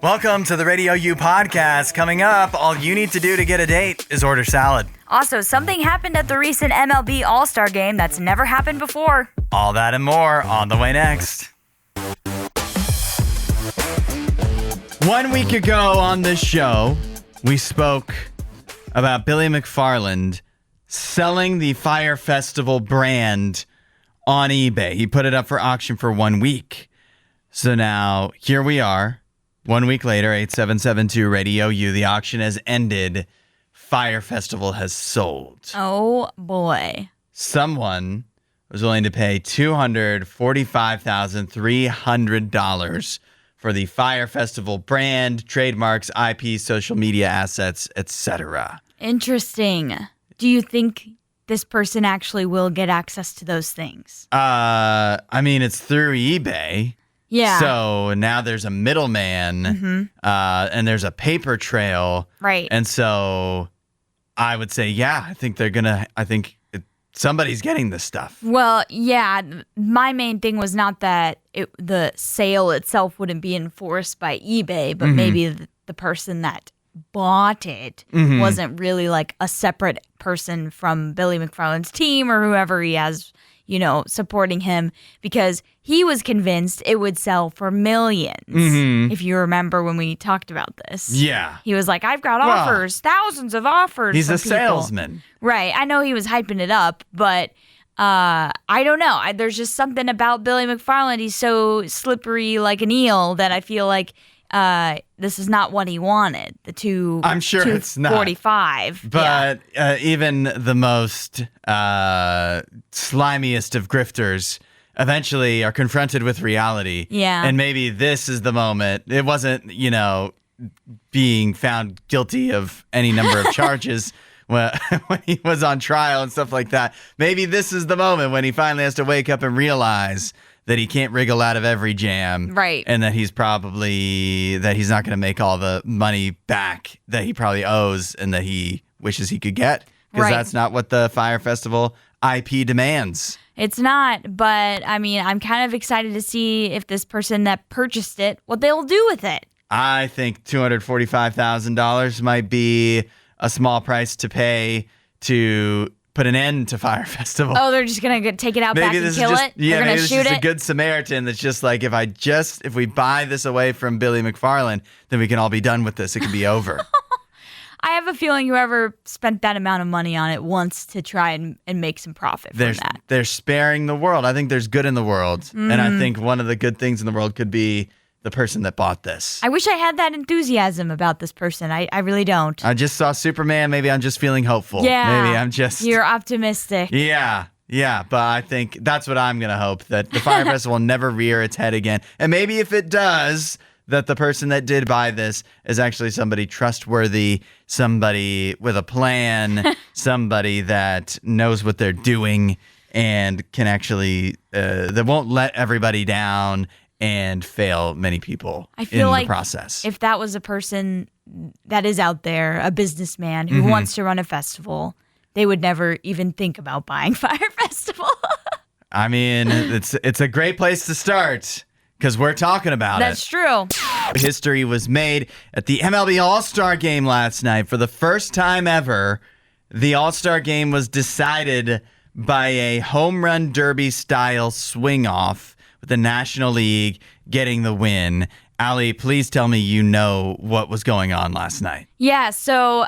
Welcome to the RadioU Podcast. Coming up, all you need to do to get a date is order salad. Also, something happened at the recent MLB All-Star Game that's never happened before. All that and more on the way next. 1 week ago on this show, we spoke about Billy McFarland selling the Fyre Festival brand on eBay. He put it up for auction for 1 week. So now, here we are. 1 week later, 8772 Radio U. The auction has ended. Fyre Festival has sold. Oh, boy. Someone was willing to pay $245,300 for the Fyre Festival brand, trademarks, IP, social media assets, etc. Interesting. Do you think this person actually will get access to those things? I mean, it's through eBay. Yeah. So now there's a middleman, and there's a paper trail. Right. And so I would say, yeah, I think somebody's getting this stuff. Well, yeah, my main thing was not that the sale itself wouldn't be enforced by eBay, but maybe the person that bought it wasn't really like a separate person from Billy McFarland's team or whoever he has, supporting him, because he was convinced it would sell for millions. If you remember when we talked about this. Yeah. He was like, I've got offers, thousands of offers. He's a people. salesman. Right. I know he was hyping it up, but I don't know. There's just something about Billy McFarland. He's so slippery like an eel that I feel like this is not what he wanted. I'm sure it's not. 245. But even the most slimiest of grifters eventually are confronted with reality. Yeah. And maybe this is the moment. It wasn't, being found guilty of any number of charges when he was on trial and stuff like that. Maybe this is the moment when he finally has to wake up and realize that he can't wriggle out of every jam. Right. And that he's not going to make all the money back that he probably owes and that he wishes he could get. Because that's not what the Fyre Festival IP demands. It's not, but I mean, I'm kind of excited to see if this person that purchased it, what they'll do with it. I think $245,000 might be a small price to pay to put an end to Fyre Festival. Oh, they're just going to take it out back and kill it? Yeah, they're going to shoot this is it? a good Samaritan that's just like, if we buy this away from Billy McFarland, then we can all be done with this. It can be over. I have a feeling whoever spent that amount of money on it wants to try and make some profit from that. They're sparing the world. I think there's good in the world. And I think one of the good things in the world could be the person that bought this. I wish I had that enthusiasm about this person. I really don't. I just saw Superman. Maybe I'm just feeling hopeful. Yeah. Maybe I'm just... You're optimistic. Yeah. But I think that's what I'm going to hope, that the Fyre Festival will never rear its head again. And maybe if it does, that the person that did buy this is actually somebody trustworthy, somebody with a plan, somebody that knows what they're doing and can actually, that won't let everybody down and fail many people I feel in the process. If that was a person that is out there, a businessman who wants to run a festival, they would never even think about buying Fyre Festival. I mean, it's a great place to start because we're talking about That's true. History was made at the MLB All-Star Game last night. For the first time ever, the All-Star Game was decided by a home run derby style swing-off, with the National League getting the win. Allie, please tell me you know what was going on last night. Yeah, so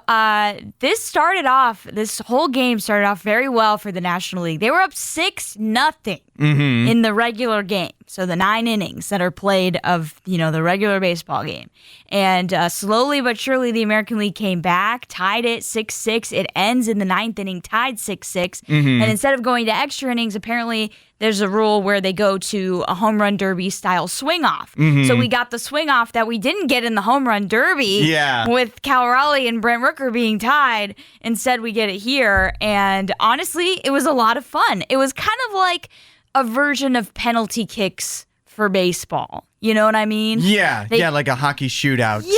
this whole game started off very well for the National League. They were up 6-0 in the regular game. So the 9 innings that are played of, the regular baseball game. And slowly but surely the American League came back, tied it 6-6. It ends in the 9th inning, tied 6-6. And instead of going to extra innings, apparently there's a rule where they go to a home run derby style swing off. So we got the swing off that we didn't get in the home run derby with Cal Raleigh and Brent Rooker being tied. Instead, we get it here. And honestly, it was a lot of fun. It was kind of like a version of penalty kicks for baseball. You know what I mean? Yeah, like a hockey shootout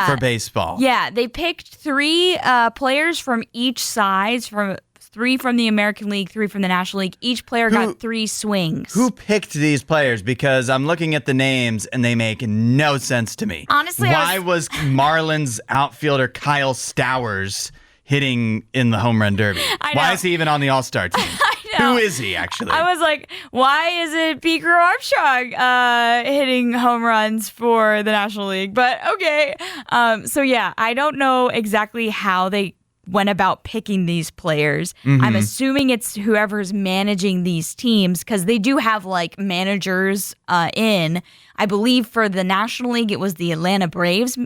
for baseball. Yeah, they picked 3 players from each side, from 3 from the American League, 3 from the National League. Each player got 3 swings. Who picked these players? Because I'm looking at the names and they make no sense to me. Honestly, why was Marlins outfielder Kyle Stowers hitting in the home run derby? Why is he even on the All-Star team? Who is he, actually? I was like, why is it Beaker Armstrong hitting home runs for the National League? But okay. So, yeah, I don't know exactly how they went about picking these players. I'm assuming it's whoever's managing these teams because they do have, like, managers in. I believe for the National League, it was the Atlanta Braves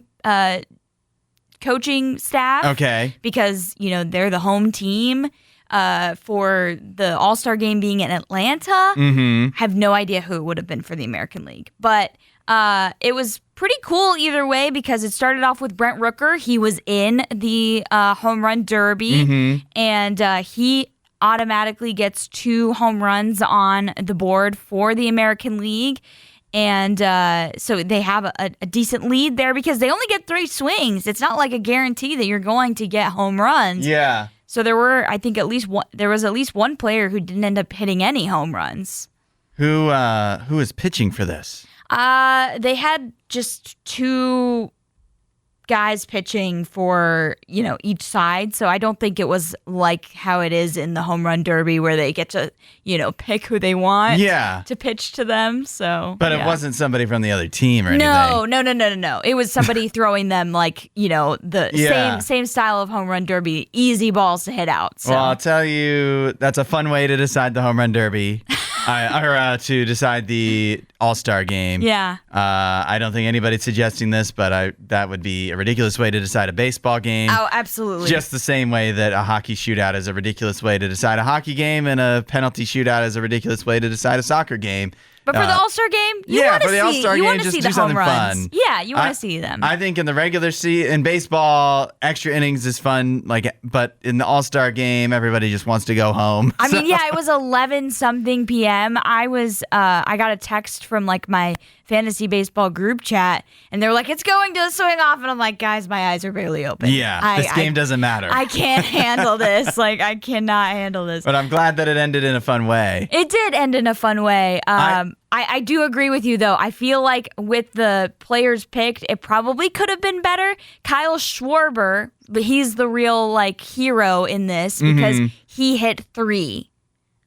coaching staff. Okay. Because, you know, they're the home team. For the All-Star Game being in Atlanta. Have no idea who it would have been for the American League. But it was pretty cool either way because it started off with Brent Rooker. He was in the home run derby, and he automatically gets 2 home runs on the board for the American League. And so they have a decent lead there because they only get 3 swings. It's not like a guarantee that you're going to get home runs. Yeah. So there were, I think, there was at least one player who didn't end up hitting any home runs. Who is pitching for this? They had just 2 guys pitching for, you know, each side. So I don't think it was like how it is in the home run derby where they get to, you know, pick who they want to pitch to them. So, but it wasn't somebody from the other team or anything. No. It was somebody throwing them like, you know, the same style of home run derby, easy balls to hit out. So. Well, I'll tell you, that's a fun way to decide the home run derby. Or to decide the All-Star Game. Yeah. I don't think anybody's suggesting this, but that would be a ridiculous way to decide a baseball game. Oh, absolutely. Just the same way that a hockey shootout is a ridiculous way to decide a hockey game, and a penalty shootout is a ridiculous way to decide a soccer game. But for the All-Star Game, you want to see the home runs. Fun. Yeah, you want to see them. I think in the regular season, in baseball, extra innings is fun. But in the All-Star Game, everybody just wants to go home. I mean, yeah, it was 11-something p.m. I got a text from like my fantasy baseball group chat, and they were like, "It's going to swing off," and I'm like, "Guys, my eyes are barely open. Yeah, this game doesn't matter. I can't handle this. Like, I cannot handle this." But I'm glad that it ended in a fun way. It did end in a fun way. I do agree with you, though. I feel like with the players picked, it probably could have been better. Kyle Schwarber, he's the real like hero in this because he hit 3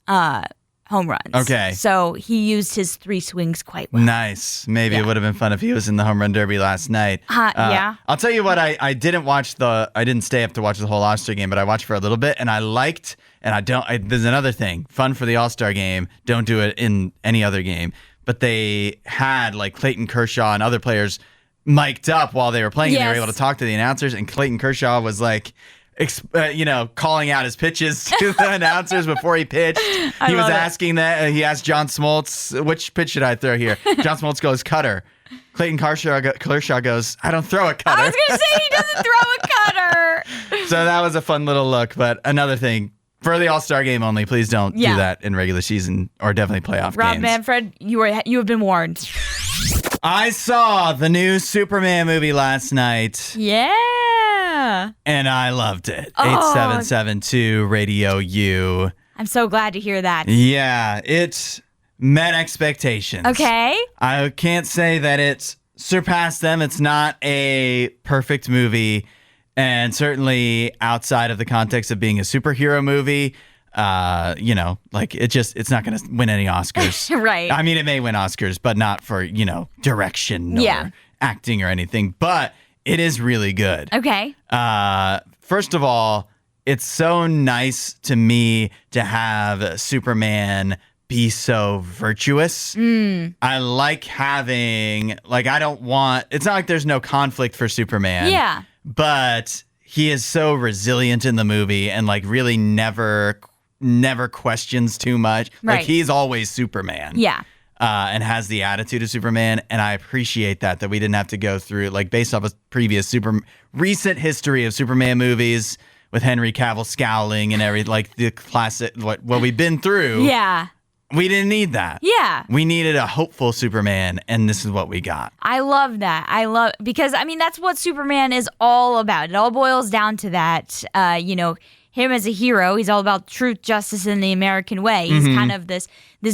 home runs. Okay. So he used his 3 swings quite well. Nice. Maybe it would have been fun if he was in the home run derby last night. Yeah. I'll tell you what, I didn't stay up to watch the whole All-Star Game, but I watched for a little bit, and I liked, and there's another thing, fun for the All-Star Game, don't do it in any other game, but they had like Clayton Kershaw and other players mic'd up while they were playing, and they were able to talk to the announcers, and Clayton Kershaw was like, calling out his pitches to the announcers before he pitched. He was asking that. He asked John Smoltz, which pitch should I throw here? John Smoltz goes, cutter. Clayton Kershaw goes, I don't throw a cutter. I was going to say he doesn't throw a cutter. So that was a fun little look. But another thing, for the All-Star Game only, please don't do that in regular season or definitely playoff games. Rob Manfred, you have been warned. I saw the new Superman movie last night. Yeah. And I loved it. 8772 RadioU. I'm so glad to hear that. Yeah, it met expectations. Okay. I can't say that it surpassed them. It's not a perfect movie. And certainly outside of the context of being a superhero movie, it's not going to win any Oscars. Right. I mean, it may win Oscars, but not for, direction or acting or anything. But it is really good. Okay. First of all, it's so nice to me to have Superman be so virtuous. I like having, it's not like there's no conflict for Superman. Yeah. But he is so resilient in the movie and really never questions too much. Right. Like he's always Superman. Yeah. And has the attitude of Superman, and I appreciate that we didn't have to go through based off of previous recent history of Superman movies with Henry Cavill scowling and everything, the classic what we've been through. Yeah. We didn't need that. Yeah. We needed a hopeful Superman, and this is what we got. I love that. Because that's what Superman is all about. It all boils down to that. him as a hero. He's all about truth, justice, and the American way. He's kind of this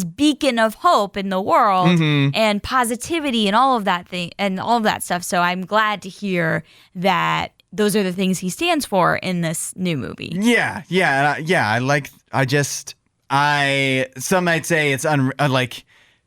beacon of hope in the world and positivity and all of that thing and all of that stuff. So I'm glad to hear that those are the things he stands for in this new movie. Yeah. Some might say it's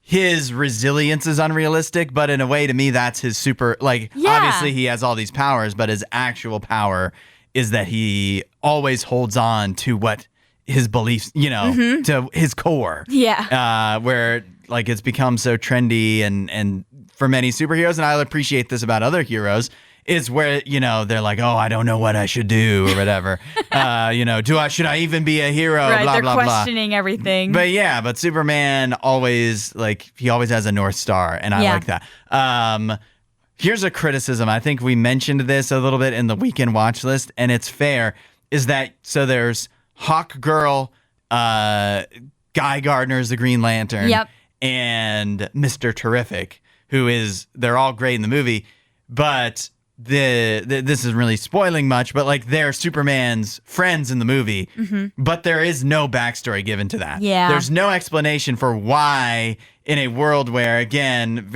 his resilience is unrealistic, but in a way, to me, that's his super. Obviously, he has all these powers, but his actual power is that he always holds on to what his beliefs, to his core. Yeah. Where it's become so trendy and for many superheroes, and I'll appreciate this about other heroes, is where, they're like, oh, I don't know what I should do or whatever. Should I even be a hero? Right, blah, they're blah, blah. questioning everything. But Superman always, he always has a North Star, and I like that. Here's a criticism. I think we mentioned this a little bit in the weekend watch list, and it's fair, is that, so there's Hawk Girl, Guy Gardner's the Green Lantern, and Mr. Terrific, they're all great in the movie, but this isn't really spoiling much, but they're Superman's friends in the movie, but there is no backstory given to that. Yeah. There's no explanation for why in a world where, again,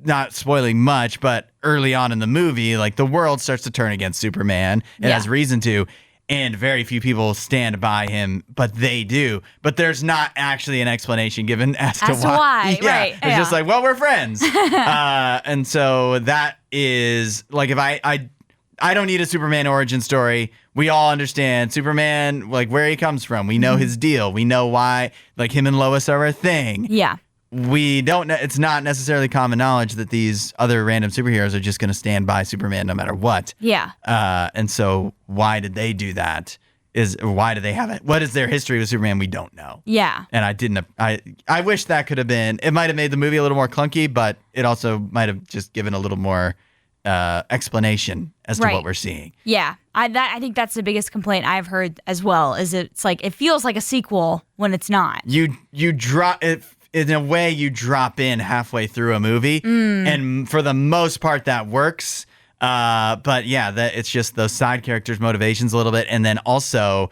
not spoiling much, but early on in the movie, the world starts to turn against Superman. It has reason to. And very few people stand by him, but they do. But there's not actually an explanation given as to why. Right. It's just we're friends. And so that is, if I don't need a Superman origin story. We all understand Superman, where he comes from. We know his deal. We know why, him and Lois are a thing. Yeah. We don't. It's not necessarily common knowledge that these other random superheroes are just going to stand by Superman no matter what. Yeah. And so, why did they do that? Why do they have it? What is their history with Superman? We don't know. Yeah. And I wish that could have been. It might have made the movie a little more clunky, but it also might have just given a little more explanation as to what we're seeing. Yeah. I think that's the biggest complaint I've heard as well. Is it's it feels like a sequel when it's not. You drop it. In a way, you drop in halfway through a movie, and for the most part, that works. But yeah, it's just those side characters' motivations a little bit, and then also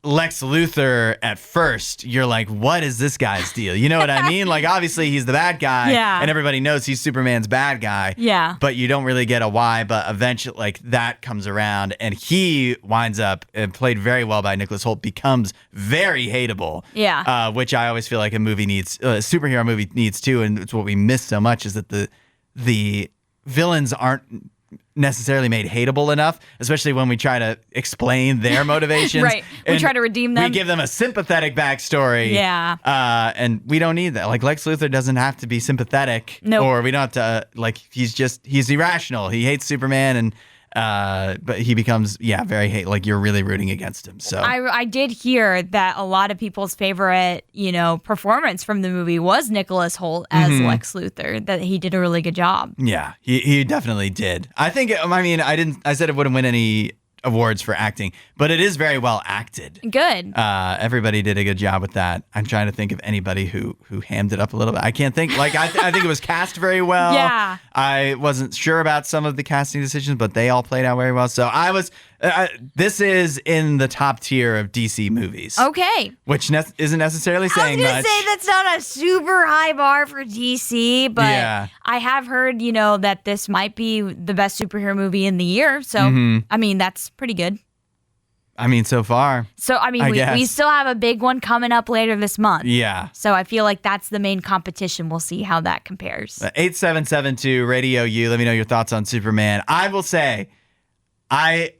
Lex Luthor. At first, you're like, "What is this guy's deal?" You know what I mean? Obviously, he's the bad guy, and everybody knows he's Superman's bad guy. Yeah, but you don't really get a why. But eventually, that comes around, and he winds up, played very well by Nicholas Hoult, becomes very hateable. Yeah, which I always feel like a superhero movie needs too, and it's what we miss so much is that the villains aren't necessarily made hateable enough, especially when we try to explain their motivations. Right. We try to redeem them. We give them a sympathetic backstory. Yeah. And we don't need that. Lex Luthor doesn't have to be sympathetic. No. Or we don't have to, he's irrational. He hates Superman and but he becomes, very hate. You're really rooting against him. So I did hear that a lot of people's favorite, performance from the movie was Nicholas Hoult as Lex Luthor. That he did a really good job. Yeah, he definitely did. I think. I said it wouldn't win any awards for acting, but it is very well acted. Good. Everybody did a good job with that. I'm trying to think of anybody who hammed it up a little bit. I can't think. I think it was cast very well. Yeah. I wasn't sure about some of the casting decisions, but they all played out very well. So I was. This is in the top tier of DC movies. Okay. Which isn't necessarily saying much. I was going to say that's not a super high bar for DC, but I have heard, that this might be the best superhero movie in the year. So, that's pretty good. So far. So, we still have a big one coming up later this month. Yeah. So I feel like that's the main competition. We'll see how that compares. 8772 Radio U. Let me know your thoughts on Superman. I will say, I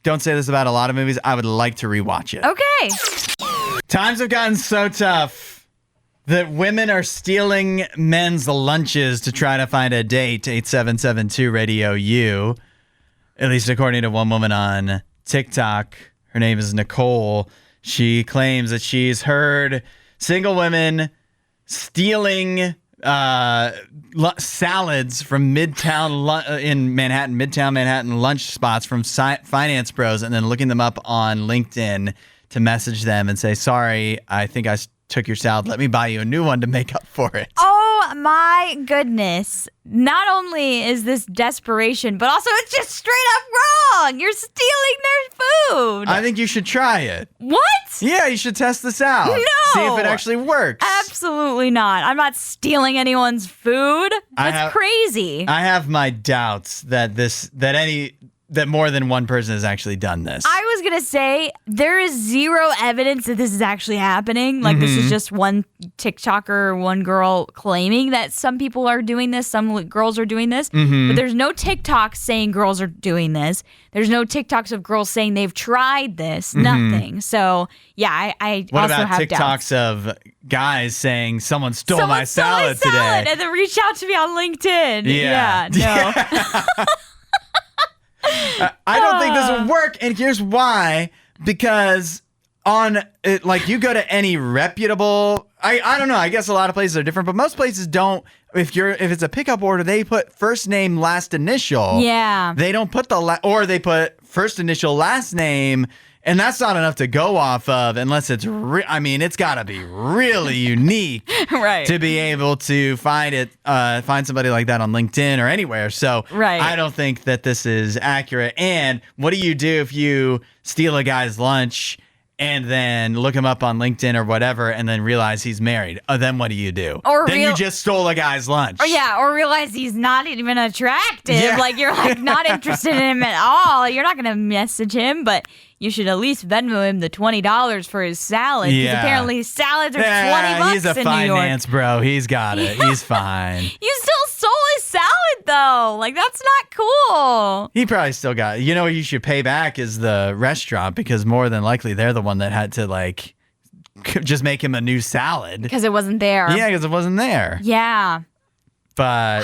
don't say this about a lot of movies. I would like to rewatch it. Okay. Times have gotten so tough that women are stealing men's lunches to try to find a date. 8772 Radio U. At least according to one woman on TikTok. Her name is Nicole. She claims that she's heard single women stealing salads from Midtown Manhattan lunch spots from finance bros, and then looking them up on LinkedIn to message them and say, "Sorry, I think I took your salad. Let me buy you a new one to make up for it." Oh, Oh my goodness. Not only is this desperation, but also it's just straight up wrong. You're stealing their food. I think you should try it. What? Yeah, you should test this out. No. See if it actually works. Absolutely not. I'm not stealing anyone's food. That's crazy. I have my doubts that that more than one person has actually done this. I was going to say there is zero evidence that this is actually happening. Like this is just one TikToker or one girl claiming that some people are doing this, some girls are doing this. But there's no TikToks saying girls are doing this. There's no TikToks of girls saying they've tried this. Nothing. So, yeah, I what also about have TikToks doubts. of guys saying someone stole my salad today? And then reach out to me on LinkedIn. Yeah no. I don't think this would work, and here's why. Because you go to any reputable, I don't know, I guess a lot of places are different, but most places don't. If it's a pickup order, they put first name, last initial. Yeah. They don't put or they put first initial, last name. And that's not enough to go off of unless it's it's got to be really unique right. to be able to find somebody like that on LinkedIn or anywhere. So right. I don't think that this is accurate. And what do you do if you steal a guy's lunch and then look him up on LinkedIn or whatever and then realize he's married? Then what do you do? Then you just stole a guy's lunch. Or realize he's not even attractive. Yeah. Like you're not interested in him at all. You're not going to message him, but you should at least Venmo him the $20 for his salad. Because apparently salads are $20 He's a in New York. finance bro. He's got it. He's fine. You still stole his salad, though. Like, that's not cool. He probably still got it. You know what you should pay back is the restaurant, because more than likely they're the one that had to, just make him a new salad. Because it wasn't there. Yeah, because it wasn't there. Yeah. But...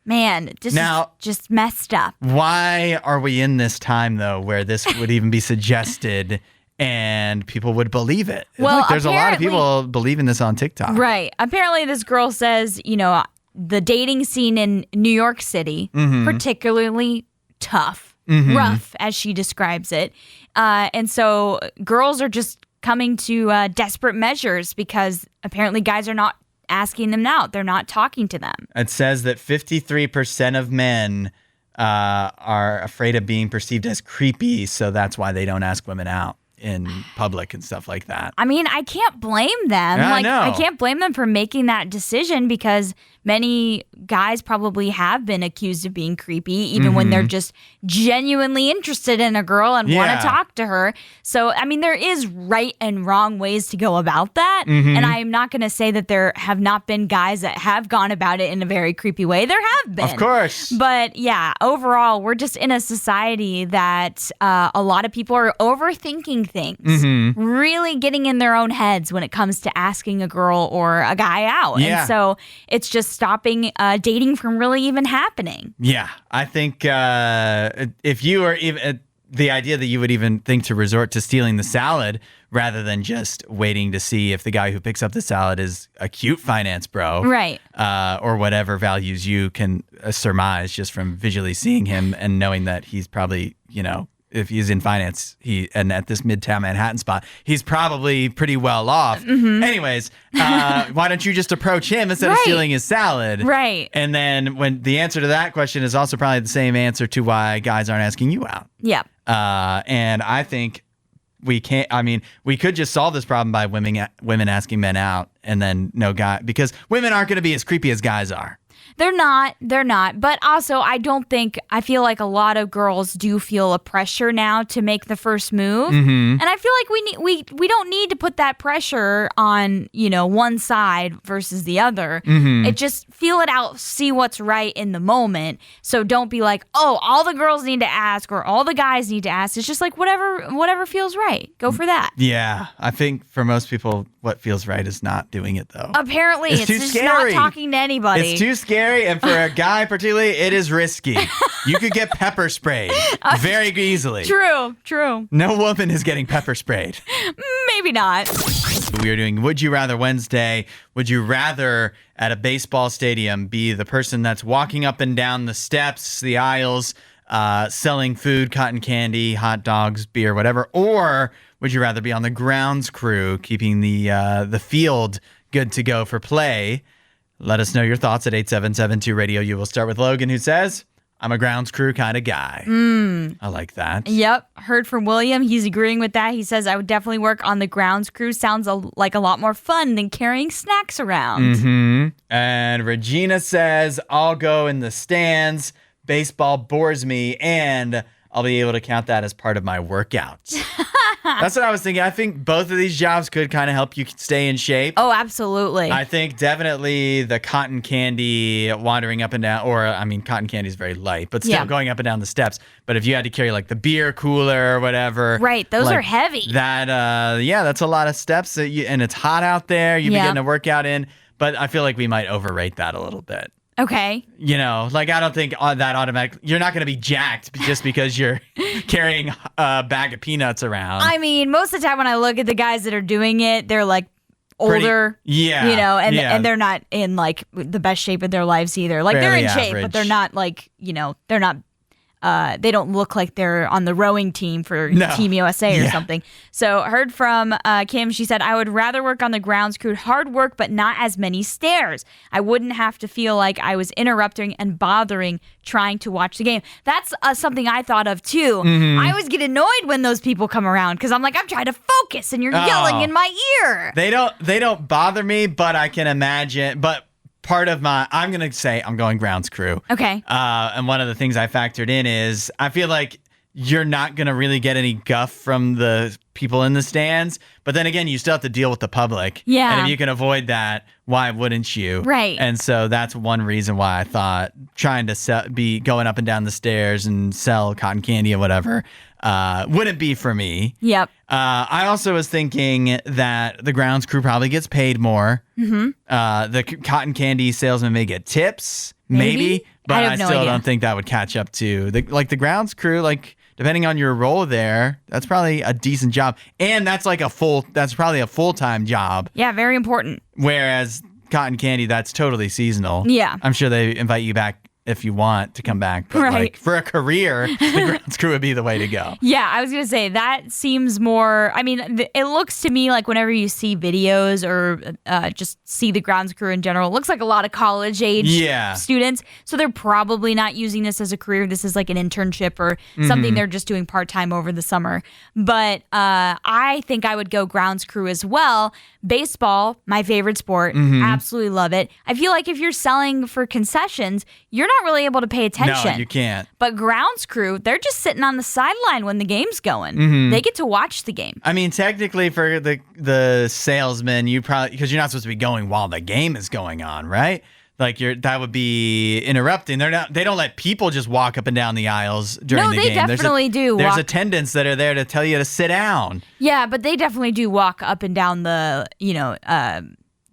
Man, this is just messed up. Why are we in this time, though, where this would even be suggested and people would believe it? Well, there's a lot of people believing this on TikTok. Right. Apparently, this girl says, the dating scene in New York City, particularly tough, rough, as she describes it. And so girls are just coming to desperate measures because apparently guys are not asking them out. They're not talking to them. It says that 53% of men are afraid of being perceived as creepy, so that's why they don't ask women out in public and stuff like that. I mean, I can't blame them. Yeah, I can't blame them for making that decision because many guys probably have been accused of being creepy, even when they're just genuinely interested in a girl and want to talk to her. So, I mean, there is right and wrong ways to go about that. And I am not going to say that there have not been guys that have gone about it in a very creepy way. There have been. Of course. But yeah, overall, we're just in a society that a lot of people are overthinking things, really getting in their own heads when it comes to asking a girl or a guy out. Yeah. And so it's just stopping dating from really even happening. Yeah, I think if you are even the idea that you would even think to resort to stealing the salad rather than just waiting to see if the guy who picks up the salad is a cute finance bro, right? Or whatever values you can surmise just from visually seeing him and knowing that he's probably, if he's in finance, and at this Midtown Manhattan spot, he's probably pretty well off. Anyways, why don't you just approach him instead of stealing his salad? Right. And then when the answer to that question is also probably the same answer to why guys aren't asking you out. Yeah. And I think we can't. I mean, we could just solve this problem by women asking men out, and then no guy, because women aren't going to be as creepy as guys are. They're not. But also, I feel like a lot of girls do feel a pressure now to make the first move. And I feel like we don't need to put that pressure on, one side versus the other. It just feel it out, see what's right in the moment. So don't be like, oh, all the girls need to ask or all the guys need to ask. It's just like whatever feels right. Go for that. Yeah. I think for most people, what feels right is not doing it, though. Apparently, it's too just scary. not talking to anybody. It's too scary, and for a guy particularly, it is risky. You could get pepper sprayed very easily. True. No woman is getting pepper sprayed. Maybe not. We are doing Would You Rather Wednesday. Would you rather at a baseball stadium be the person that's walking up and down the steps, the aisles, selling food, cotton candy, hot dogs, beer, whatever, or would you rather be on the grounds crew, keeping the field good to go for play? Let us know your thoughts at 877-2-RADIO-U. We'll start with Logan, who says, I'm a grounds crew kind of guy. I like that. Yep. Heard from William. He's agreeing with that. He says, I would definitely work on the grounds crew. Sounds like a lot more fun than carrying snacks around. And Regina says, I'll go in the stands. Baseball bores me, and I'll be able to count that as part of my workouts. That's what I was thinking. I think both of these jobs could kind of help you stay in shape. Oh, absolutely. I think definitely the cotton candy wandering up and down, or I mean, cotton candy is very light, but still going up and down the steps. But if you had to carry like the beer cooler or whatever. Right. Those are heavy. That, that's a lot of steps and it's hot out there. You'd be getting a workout in, but I feel like we might overrate that a little bit. Okay. You know, like I don't think that automatic. You're not going to be jacked just because you're carrying a bag of peanuts around. I mean, most of the time when I look at the guys that are doing it, they're like older. And they're not in like the best shape of their lives either. Like Fairly they're in shape, average. but they're not like, they're not. They don't look like they're on the rowing team for Team USA or something. So heard from Kim. She said, I would rather work on the grounds crew. Hard work, but not as many stairs. I wouldn't have to feel like I was interrupting and bothering trying to watch the game. That's something I thought of too. I always get annoyed when those people come around because I'm like, I'm trying to focus and you're yelling in my ear. They don't bother me, but I can imagine. But part of I'm going to say I'm going grounds crew. Okay. And one of the things I factored in is I feel like you're not going to really get any guff from the people in the stands. But then again, you still have to deal with the public. Yeah. And if you can avoid that, why wouldn't you? Right. And so that's one reason why I thought trying to be going up and down the stairs and sell cotton candy or whatever wouldn't be for me. Yep. I also was thinking that the grounds crew probably gets paid more. The cotton candy salesman may get tips, maybe, but I still don't think that would catch up to the grounds crew. Like depending on your role there, that's probably a decent job, and that's probably a full-time job. Yeah, very important. Whereas cotton candy, that's totally seasonal. Yeah, I'm sure they invite you back if you want to come back. But like for a career, the grounds crew would be the way to go. Yeah, I was going to say that seems more, I mean, it looks to me like whenever you see videos or just see the grounds crew in general, it looks like a lot of college age students. So they're probably not using this as a career. This is like an internship or something they're just doing part-time over the summer. But I think I would go grounds crew as well. Baseball, my favorite sport. Absolutely love it. I feel like if you're selling for concessions, you're not really able to pay attention. No, you can't. But grounds crew, they're just sitting on the sideline when the game's going. They get to watch the game. I mean, technically for the salesman, you probably, because you're not supposed to be going while the game is going on, right? Like that would be interrupting. They don't let people just walk up and down the aisles during the game. No, they definitely do. There's attendants that are there to tell you to sit down. Yeah, but they definitely do walk up and down the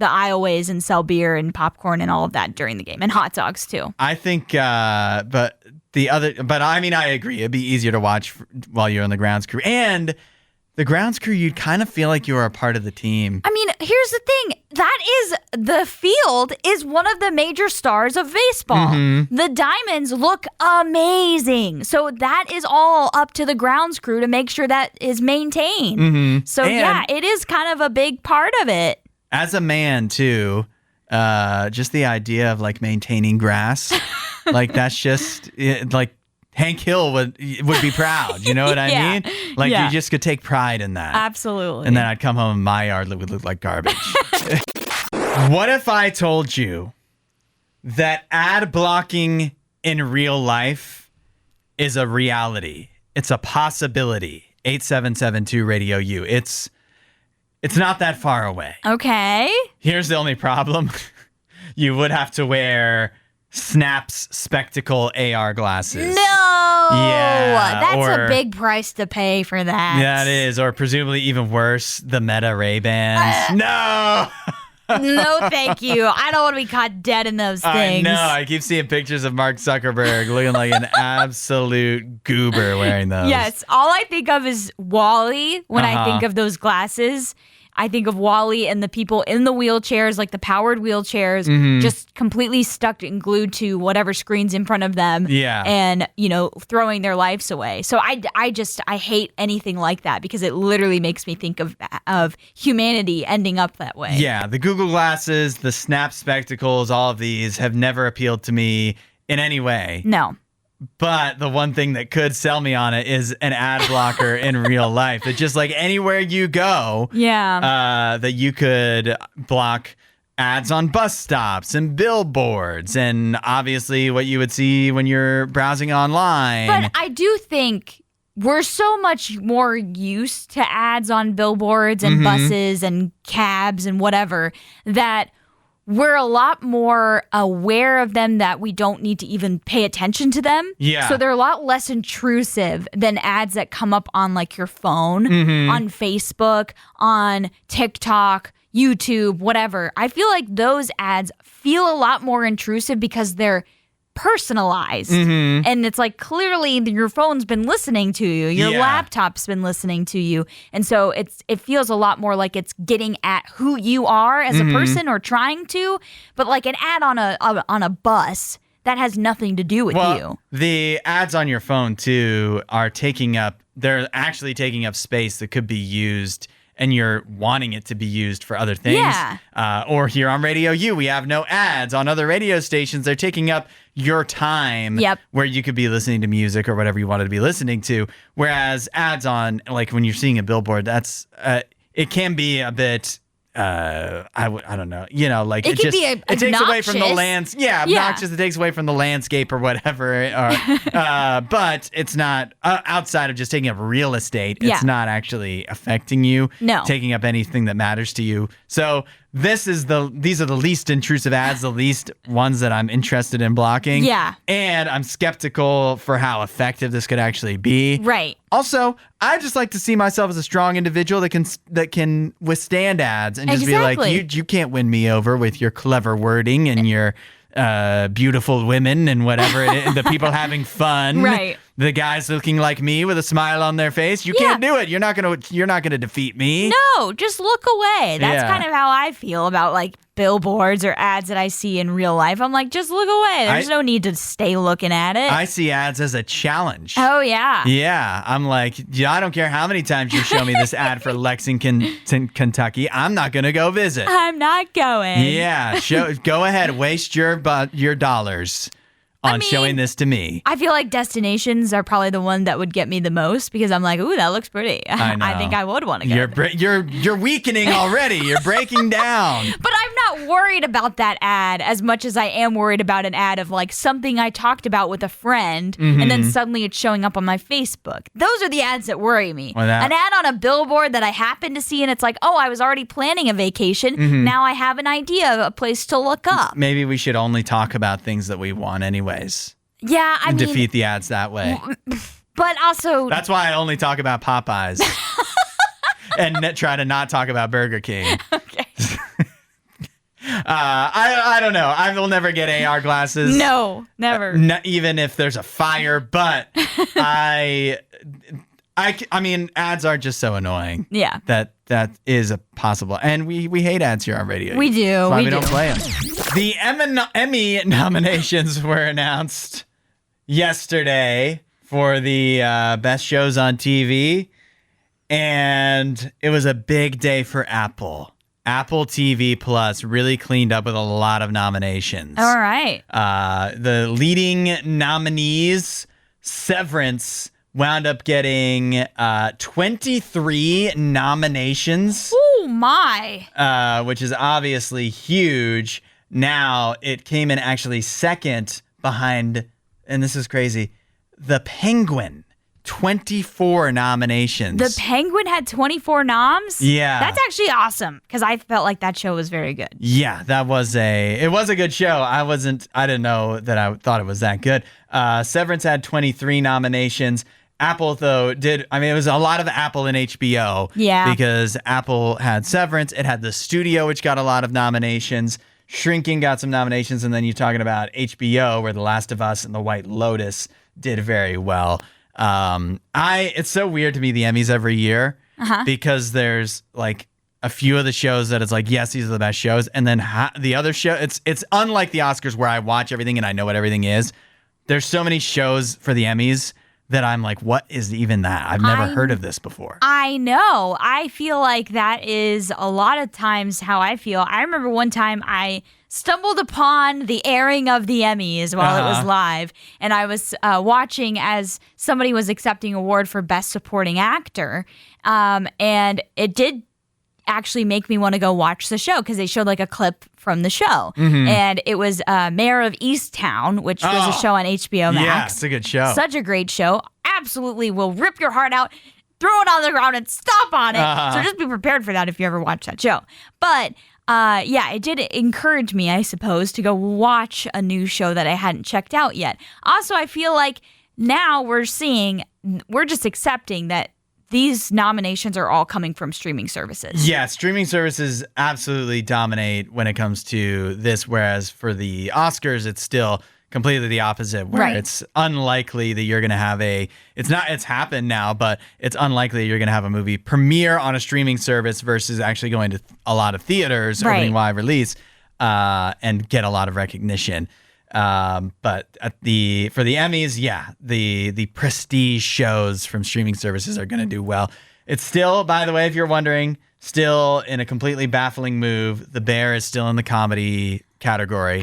aisleways and sell beer and popcorn and all of that during the game, and hot dogs too. I think, but I mean, I agree. It'd be easier to watch while you're on the grounds crew. And the grounds crew, you'd kind of feel like you were a part of the team. I mean, here's the thing. The field is one of the major stars of baseball. The diamonds look amazing. So that is all up to the grounds crew to make sure that is maintained. So it is kind of a big part of it. As a man, too, just the idea of like maintaining grass, like that's just like Hank Hill would be proud. You know what I mean? Like you just could take pride in that. Absolutely. And then I'd come home and my yard would look like garbage. What if I told you that ad blocking in real life is a reality? It's a possibility. 877-2-RADIO-U. It's not that far away. Okay. Here's the only problem. You would have to wear Snap's spectacle AR glasses. No. Yeah. That's a big price to pay for that. Yeah, it is. Or presumably even worse, the Meta Ray-Bans. No. No, thank you. I don't want to be caught dead in those things. I know. I keep seeing pictures of Mark Zuckerberg looking like an absolute goober wearing those. Yes. All I think of is Wall-E when I think of those glasses. I think of Wall-E and the people in the wheelchairs, like the powered wheelchairs, just completely stuck and glued to whatever screen's in front of them. Yeah. And, throwing their lives away. So I hate anything like that because it literally makes me think of humanity ending up that way. Yeah. The Google Glasses, the Snap spectacles, all of these have never appealed to me in any way. No. But the one thing that could sell me on it is an ad blocker in real life. That just like anywhere you go, that you could block ads on bus stops and billboards and obviously what you would see when you're browsing online. But I do think we're so much more used to ads on billboards and buses and cabs and whatever that we're a lot more aware of them that we don't need to even pay attention to them. Yeah. So they're a lot less intrusive than ads that come up on like your phone, on Facebook, on TikTok, YouTube, whatever. I feel like those ads feel a lot more intrusive because they're personalized. And it's like clearly your phone's been listening to you. Your laptop's been listening to you. And so it feels a lot more like it's getting at who you are as a person or trying to. But like an ad on a bus, that has nothing to do with you. The ads on your phone too they're actually taking up space that could be used and you're wanting it to be used for other things. Yeah. Or here on RadioU, we have no ads. On other radio stations, they're taking up your time where you could be listening to music or whatever you wanted to be listening to. Whereas ads on, like when you're seeing a billboard, that's it can be a bit... I don't know. Like it takes away from the obnoxious. Yeah. It takes away from the landscape or whatever. But it's not outside of just taking up real estate. It's not actually affecting you. No, taking up anything that matters to you. So these are the least intrusive ads, the least ones that I'm interested in blocking. Yeah, and I'm skeptical for how effective this could actually be. Right. Also, I just like to see myself as a strong individual that can withstand ads and just be like, you can't win me over with your clever wording and your beautiful women and whatever it is, the people having fun. Right. The guys looking like me with a smile on their face. You can't do it. You're not gonna defeat me. No, just look away. That's kind of how I feel about like billboards or ads that I see in real life. I'm like, just look away. There's no need to stay looking at it. I see ads as a challenge. Oh, yeah. Yeah. I'm like, I don't care how many times you show me this ad for Lexington, Kentucky. I'm not going to go visit. I'm not going. Yeah. Go ahead. Waste your dollars on showing this to me. I feel like destinations are probably the one that would get me the most because I'm like, ooh, that looks pretty. I know. I think I would want to go. You're weakening already. You're breaking down. But I'm not worried about that ad as much as I am worried about an ad of like something I talked about with a friend and then suddenly it's showing up on my Facebook. Those are the ads that worry me. An ad on a billboard that I happen to see and it's like, oh, I was already planning a vacation. Now I have an idea of a place to look up. Maybe we should only talk about things that we want anyway. Yeah, I mean, defeat the ads that way. But also, that's why I only talk about Popeyes and try to not talk about Burger King. Okay. I don't know. I will never get AR glasses. No, never. Not even if there's a fire. But I mean, ads are just so annoying. Yeah. That is a possible. And we hate ads here on radio. We do. That's why we don't play them. The Emmy nominations were announced yesterday for the best shows on TV. And it was a big day for Apple. Apple TV Plus really cleaned up with a lot of nominations. All right. The leading nominees, Severance, wound up getting 23 nominations. Oh, my. Which is obviously huge. Now, it came in actually second behind, and this is crazy, The Penguin. 24 nominations. The Penguin had 24 noms? Yeah. That's actually awesome, because I felt like that show was very good. Yeah, it was a good show. I didn't know that I thought it was that good. Severance had 23 nominations. Apple, though, it was a lot of Apple and HBO. Yeah. Because Apple had Severance. It had The Studio, which got a lot of nominations. Shrinking got some nominations. And then you're talking about HBO, where The Last of Us and The White Lotus did very well. It's so weird to me, the Emmys every year, because there's like a few of the shows that it's like, yes, these are the best shows. And then the other show, it's unlike the Oscars where I watch everything and I know what everything is. There's so many shows for the Emmys that I'm like, what is even that? I've never heard of this before. I know. I feel like that is a lot of times how I feel. I remember one time I stumbled upon the airing of the Emmys while it was live, and I was watching as somebody was accepting award for Best Supporting Actor, and it did actually make me want to go watch the show because they showed like a clip from the show. And it was Mayor of Easttown, which was a show on HBO Max. Yeah, it's a good show. Such a great show. Absolutely will rip your heart out, throw it on the ground and stomp on it. So just be prepared for that if you ever watch that show. But it did encourage me, I suppose, to go watch a new show that I hadn't checked out yet. Also, I feel like now we're just accepting that these nominations are all coming from streaming services. Yeah, streaming services absolutely dominate when it comes to this, whereas for the Oscars, it's still completely the opposite, where it's unlikely that you're going to have it's happened now, but it's unlikely you're going to have a movie premiere on a streaming service versus actually going to a lot of theaters, opening wide release, and get a lot of recognition. But for the Emmys, the prestige shows from streaming services are going to do well. It's still, by the way, if you're wondering, still in a completely baffling move. The Bear is still in the comedy category.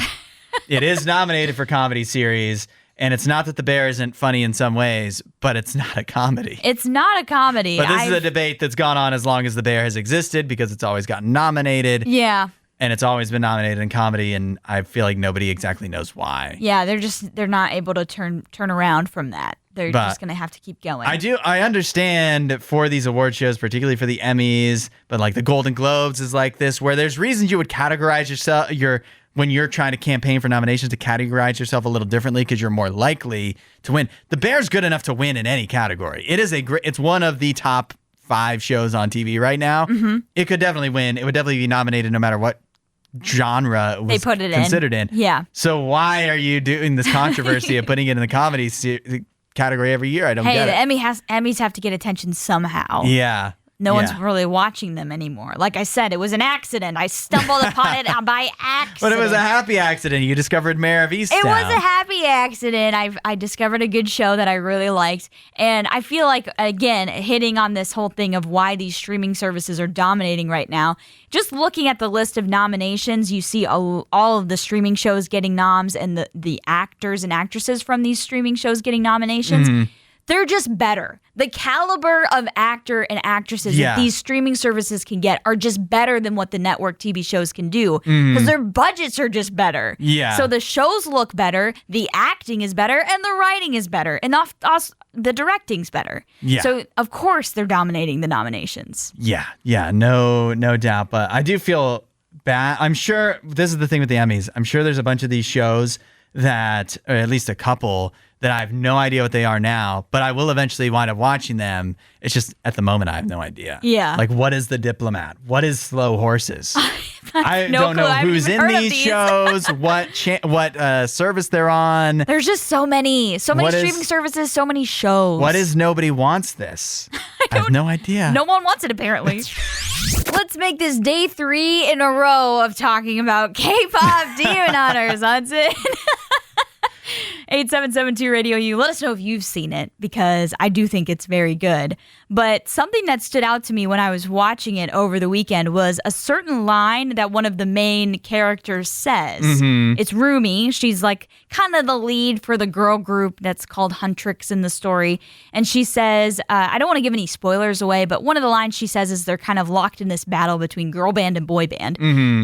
It is nominated for comedy series, and it's not that The Bear isn't funny in some ways, but it's not a comedy. It's not a comedy. But this is a debate that's gone on as long as The Bear has existed because it's always gotten nominated. Yeah. And it's always been nominated in comedy, and I feel like nobody exactly knows why. Yeah, they're not able to turn around from that. They're just going to have to keep going. I understand for these award shows, particularly for the Emmys, but like the Golden Globes is like this, where there's reasons you would categorize yourself, when you're trying to campaign for nominations, to categorize yourself a little differently because you're more likely to win. The Bear's good enough to win in any category. It's one of the top 5 shows on TV right now. It could definitely win. It would definitely be nominated no matter what genre it was considered in. Yeah. So why are you doing this controversy of putting it in the comedy category every year? I don't get it. Emmys have to get attention somehow. Yeah. No one's really watching them anymore. Like I said, it was an accident. I stumbled upon it by accident. But it was a happy accident. You discovered Mayor of Easttown. It was a happy accident. I discovered a good show that I really liked. And I feel like, again, hitting on this whole thing of why these streaming services are dominating right now, just looking at the list of nominations, you see all of the streaming shows getting noms and the actors and actresses from these streaming shows getting nominations. They're just better. The caliber of actor and actresses that these streaming services can get are just better than what the network TV shows can do because their budgets are just better. Yeah. So the shows look better, the acting is better, and the writing is better, and the directing's better. Yeah. So of course they're dominating the nominations. Yeah, no doubt. But I do feel bad. I'm sure this is the thing with the Emmys. I'm sure there's a bunch of these shows that, or at least a couple, that I have no idea what they are now, but I will eventually wind up watching them. It's just at the moment I have no idea. Yeah. Like, what is The Diplomat? What is Slow Horses? I don't know who's in these shows, what service they're on. There's just so many streaming services, so many shows. What is Nobody Wants This? I have no idea. No one wants it, apparently. Let's make this day 3 in a row of talking about K-pop demon hunters, Hudson. 8772 Radio U. Let us know if you've seen it, because I do think it's very good. But something that stood out to me when I was watching it over the weekend was a certain line that one of the main characters says. It's Rumi. She's like kind of the lead for the girl group that's called Huntrix in the story. And she says, I don't want to give any spoilers away, but one of the lines she says is they're kind of locked in this battle between girl band and boy band.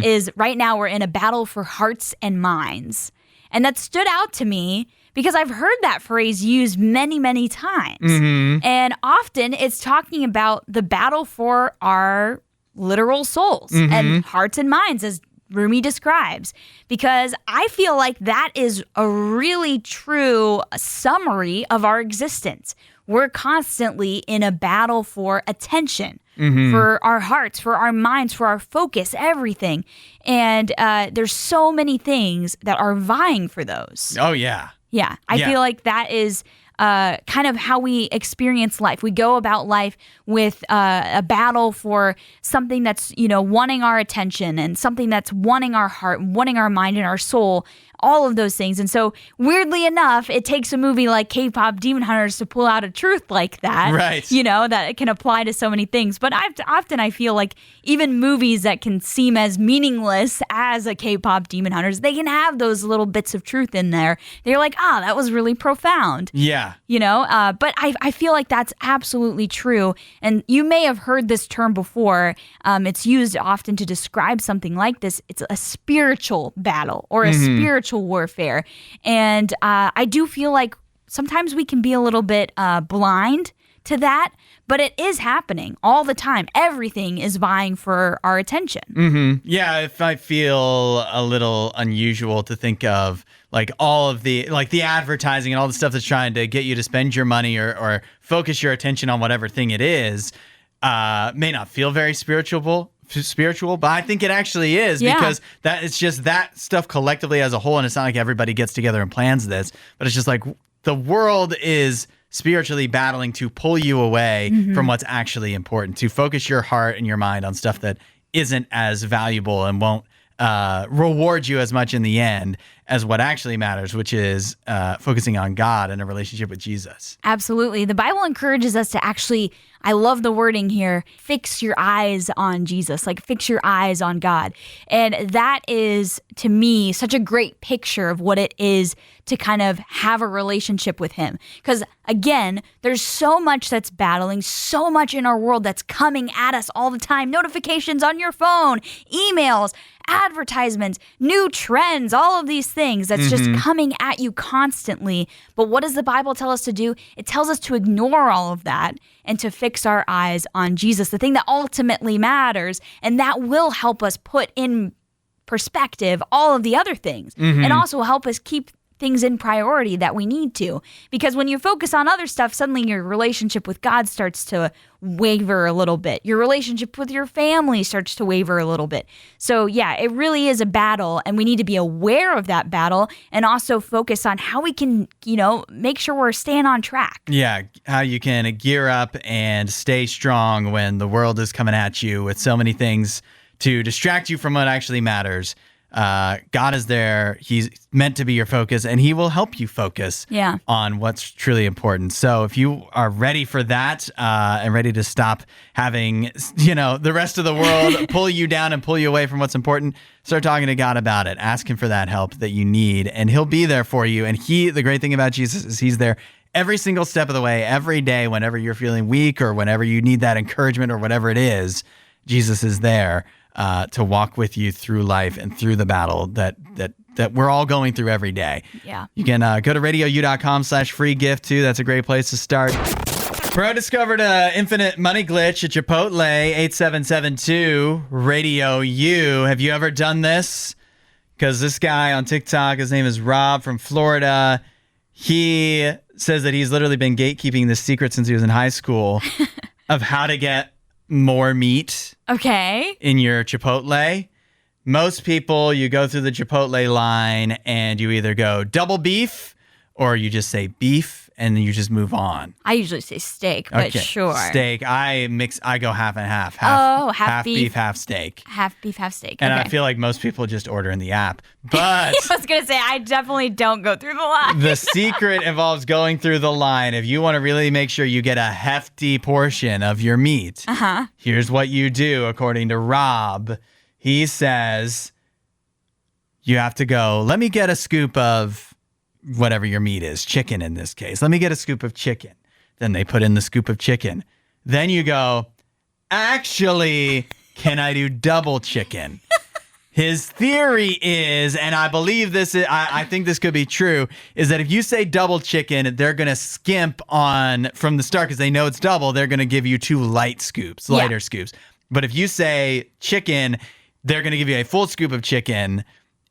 Is right now we're in a battle for hearts and minds. And that stood out to me because I've heard that phrase used many, many times. And often it's talking about the battle for our literal souls and hearts and minds, as Rumi describes. Because I feel like that is a really true summary of our existence. We're constantly in a battle for attention, for our hearts, for our minds, for our focus, everything. And there's so many things that are vying for those. Oh, yeah. Yeah. I feel like that is kind of how we experience life. We go about life with a battle for something that's, wanting our attention and something that's wanting our heart, wanting our mind and our soul, all of those things. And so weirdly enough, it takes a movie like K-pop Demon Hunters to pull out a truth like that, right? That it can apply to so many things. But often I feel like even movies that can seem as meaningless as a K-pop Demon Hunters, they can have those little bits of truth in there. They're like, that was really profound. Yeah. But I feel like that's absolutely true. And you may have heard this term before. It's used often to describe something like this. It's a spiritual battle or a spiritual warfare. And I do feel like sometimes we can be a little bit blind to that, but it is happening all the time. Everything is vying for our attention. Mm-hmm. Yeah, if I feel a little unusual to think of like all of the advertising and all the stuff that's trying to get you to spend your money or focus your attention on whatever thing it is, may not feel very spiritual, but I think it actually is, because that it's just that stuff collectively as a whole. And it's not like everybody gets together and plans this, but it's just like the world is spiritually battling to pull you away from what's actually important, to focus your heart and your mind on stuff that isn't as valuable and won't reward you as much in the end as what actually matters, which is focusing on God and a relationship with Jesus. Absolutely. The Bible encourages us to actually, I love the wording here, fix your eyes on Jesus, like fix your eyes on God. And that is, to me, such a great picture of what it is to kind of have a relationship with him. Because again, there's so much that's battling, so much in our world that's coming at us all the time. Notifications on your phone, emails, advertisements, new trends, all of these things that's just coming at you constantly. But what does the Bible tell us to do? It tells us to ignore all of that and to fix our eyes on Jesus, the thing that ultimately matters. And that will help us put in perspective all of the other things and also help us keep things in priority that we need to. Because when you focus on other stuff, suddenly your relationship with God starts to waver a little bit. Your relationship with your family starts to waver a little bit. So yeah, it really is a battle, and we need to be aware of that battle and also focus on how we can, make sure we're staying on track. Yeah, how you can gear up and stay strong when the world is coming at you with so many things to distract you from what actually matters. God is there. He's meant to be your focus, and he will help you focus on what's truly important. So if you are ready for that and ready to stop having, the rest of the world pull you down and pull you away from what's important, start talking to God about it. Ask him for that help that you need, and he'll be there for you. And the great thing about Jesus is he's there every single step of the way, every day, whenever you're feeling weak or whenever you need that encouragement or whatever it is, Jesus is there to walk with you through life and through the battle that we're all going through every day. Yeah. You can go to RadioU.com/free gift too. That's a great place to start. Bro discovered an infinite money glitch at Chipotle, 8772 Radio U. Have you ever done this? Because this guy on TikTok, his name is Rob from Florida. He says that he's literally been gatekeeping this secret since he was in high school of how to get more meat in your Chipotle. Most people, you go through the Chipotle line and you either go double beef or you just say beef and then you just move on. I usually say steak, but sure. Steak. I go half and half. Half beef, half steak. Half beef, half steak. And I feel like most people just order in the app. But I was going to say, I definitely don't go through the line. The secret involves going through the line. If you want to really make sure you get a hefty portion of your meat, here's what you do, according to Rob. He says, you have to go, let me get a scoop of whatever your meat is, chicken in this case. Let me get a scoop of chicken. Then they put in the scoop of chicken. Then you go, actually, can I do double chicken? His theory is, and I believe this is, I think this could be true, is that if you say double chicken, they're going to skimp on from the start because they know it's double. They're going to give you two lighter scoops. But if you say chicken, they're going to give you a full scoop of chicken.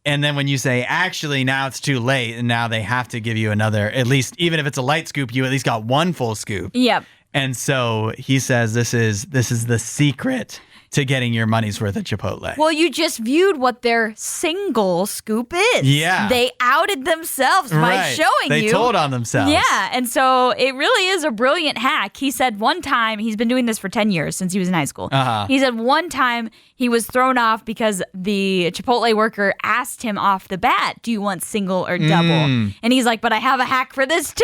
And then when you say, actually, now it's too late, and now they have to give you another, at least, even if it's a light scoop, you at least got one full scoop. Yep. And so he says this is the secret to getting your money's worth at Chipotle. Well, you just viewed what their single scoop is. Yeah. They outed themselves by showing They told on themselves. Yeah, and so it really is a brilliant hack. He said one time, he's been doing this for 10 years since he was in high school. He said one time he was thrown off because the Chipotle worker asked him off the bat, do you want single or double? And he's like, but I have a hack for this too.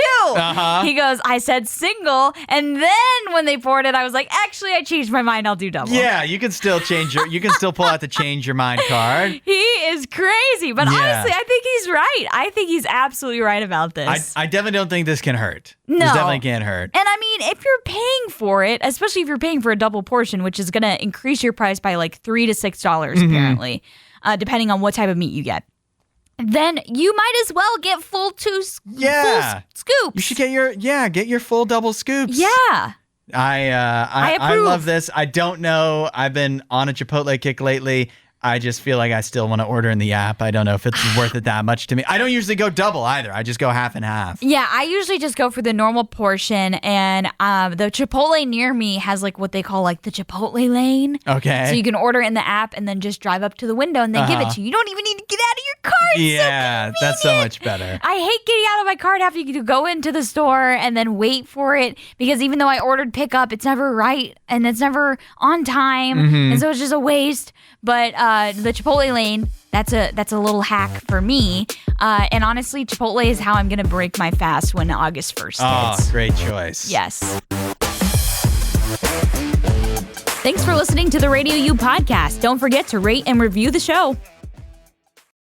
He goes, I said single, and then when they poured it, I was like, actually, I changed my mind, I'll do double. Yeah, you can still pull out the change your mind card. He is crazy, but honestly, I think he's right. I think he's absolutely right about this. I definitely don't think this can hurt. No. This definitely can't hurt. And I mean, if you're paying for it, especially if you're paying for a double portion, which is going to increase your price by like $3 to $6 apparently, depending on what type of meat you get, then you might as well get full scoops. You should get your full double scoops. Yeah. I love this. I don't know. I've been on a Chipotle kick lately. I just feel like I still want to order in the app. I don't know if it's worth it that much to me. I don't usually go double either. I just go half and half. Yeah, I usually just go for the normal portion, and the Chipotle near me has like what they call like the Chipotle lane. Okay. So you can order in the app and then just drive up to the window and they give it to you. You don't even need to get out of your car. It's so that's so much better. I hate getting out of my car having to go into the store and then wait for it, because even though I ordered pickup, it's never right and it's never on time, and so it's just a waste. But the Chipotle lane, that's a little hack for me. And honestly, Chipotle is how I'm going to break my fast when August 1st hits. Oh, great choice. Yes. Thanks for listening to the RadioU Podcast. Don't forget to rate and review the show.